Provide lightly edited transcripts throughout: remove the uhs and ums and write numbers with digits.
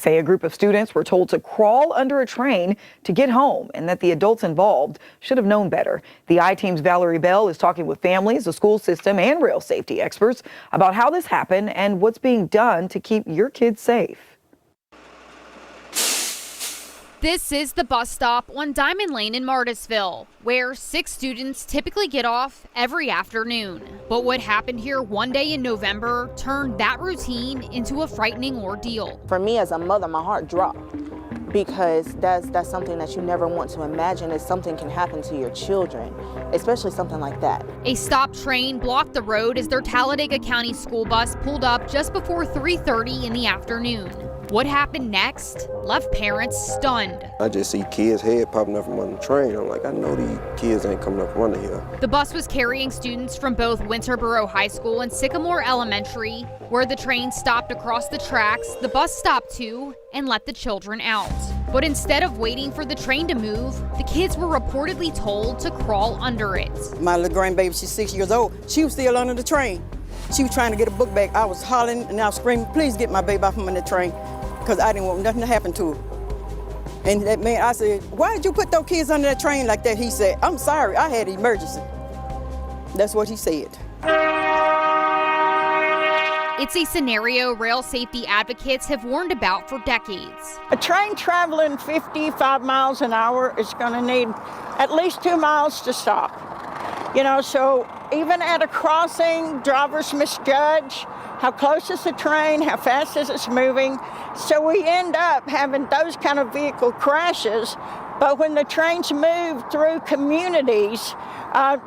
say a group of students were told to crawl under a train to get home and that the adults involved should have known better. The I-Team's Valerie Bell is talking with families, the school system, and rail safety experts about how this happened and what's being done to keep your kids safe. This is the bus stop on Diamond Lane in Martisville, where 6 students typically get off every afternoon. But what happened here one day in November turned that routine into a frightening ordeal. For me as a mother, my heart dropped because that's something that you never want to imagine is something can happen to your children, especially something like that. A stopped train blocked the road as their Talladega County school bus pulled up just before 3:30 in the afternoon. What happened next left parents stunned. I just see kids' head popping up from under the train. I'm like, I know these kids ain't coming up from under here. The bus was carrying students from both Winterboro High School and Sycamore Elementary. Where the train stopped across the tracks, the bus stopped too and let the children out. But instead of waiting for the train to move, the kids were reportedly told to crawl under it. My little grandbaby, she's 6 years old. She was still under the train. She was trying to get a book bag. I was hollering and I was screaming, please get my baby off from under the train, because I didn't want nothing to happen to her. And that man, I said, why did you put those kids under that train like that? He said, I'm sorry, I had an emergency. That's what he said. It's a scenario rail safety advocates have warned about for decades. A train traveling 55 miles an hour is going to need at least 2 miles to stop. You know, so even at a crossing, drivers misjudge how close is the train, how fast is it moving. So we end up having those kind of vehicle crashes. But when the trains move through communities,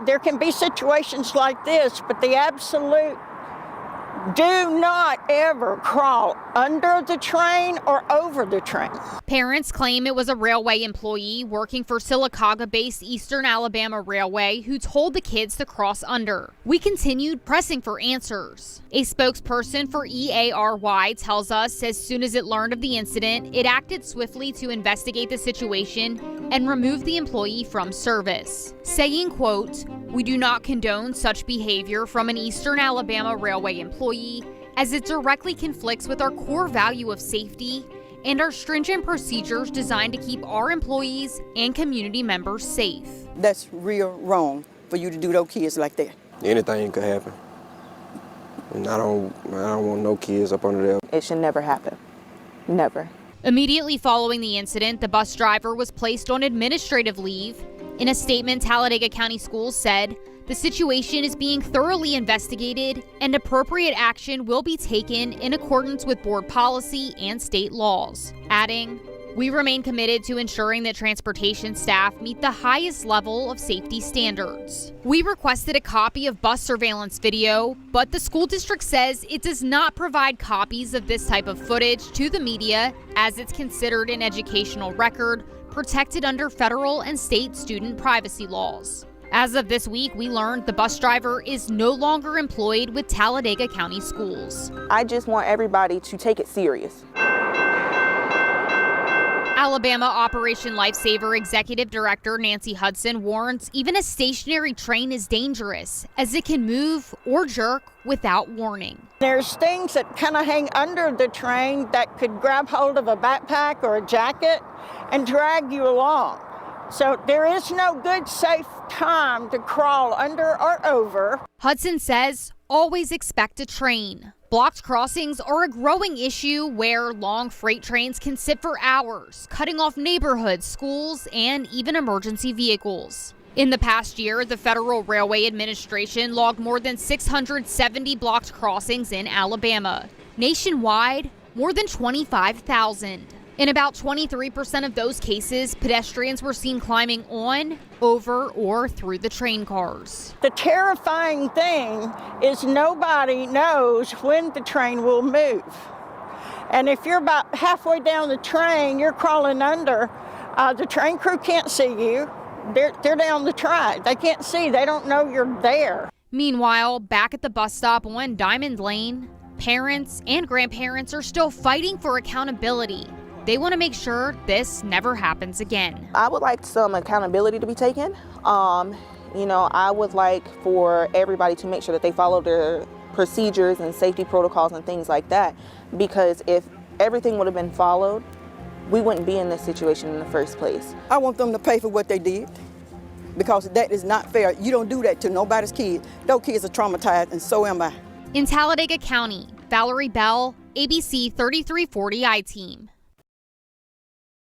there can be situations like this, but the absolute do not ever crawl under the train or over the train. Parents claim it was a railway employee working for Sylacauga-based Eastern Alabama Railway who told the kids to cross under. We continued pressing for answers. A spokesperson for EARY tells us as soon as it learned of the incident, it acted swiftly to investigate the situation and remove the employee from service, saying, quote, "We do not condone such behavior from an Eastern Alabama Railway employee as it directly conflicts with our core value of safety and our stringent procedures designed to keep our employees and community members safe." That's real wrong for you to do those kids like that. Anything could happen. And I don't want no kids up under there. It should never happen. Never. Immediately following the incident, the bus driver was placed on administrative leave. In a statement, Talladega County Schools said, "The situation is being thoroughly investigated and appropriate action will be taken in accordance with board policy and state laws," adding, "We remain committed to ensuring that transportation staff meet the highest level of safety standards." We requested a copy of bus surveillance video, but the school district says it does not provide copies of this type of footage to the media as it's considered an educational record protected under federal and state student privacy laws. As of this week, we learned the bus driver is no longer employed with Talladega County Schools. I just want everybody to take it serious. Alabama Operation Lifesaver Executive Director Nancy Hudson warns even a stationary train is dangerous as it can move or jerk without warning. There's things that kind of hang under the train that could grab hold of a backpack or a jacket and drag you along. So there is no good, safe time to crawl under or over. Hudson says, always expect a train. Blocked crossings are a growing issue where long freight trains can sit for hours, cutting off neighborhoods, schools, and even emergency vehicles. In the past year, the Federal Railway Administration logged more than 670 blocked crossings in Alabama. Nationwide, more than 25,000. In about 23% of those cases, pedestrians were seen climbing on, over, or through the train cars. The terrifying thing is nobody knows when the train will move. And if you're about halfway down the train, you're crawling under, the train crew can't see you. They're down the track. They can't see. They don't know you're there. Meanwhile, back at the bus stop on Diamond Lane, parents and grandparents are still fighting for accountability. They want to make sure this never happens again. I would like some accountability to be taken. I would like for everybody to make sure that they follow their procedures and safety protocols and things like that. Because if everything would have been followed, we wouldn't be in this situation in the first place. I want them to pay for what they did because that is not fair. You don't do that to nobody's kids. Those kids are traumatized, and so am I. In Talladega County, Valerie Bell, ABC 3340 I-Team.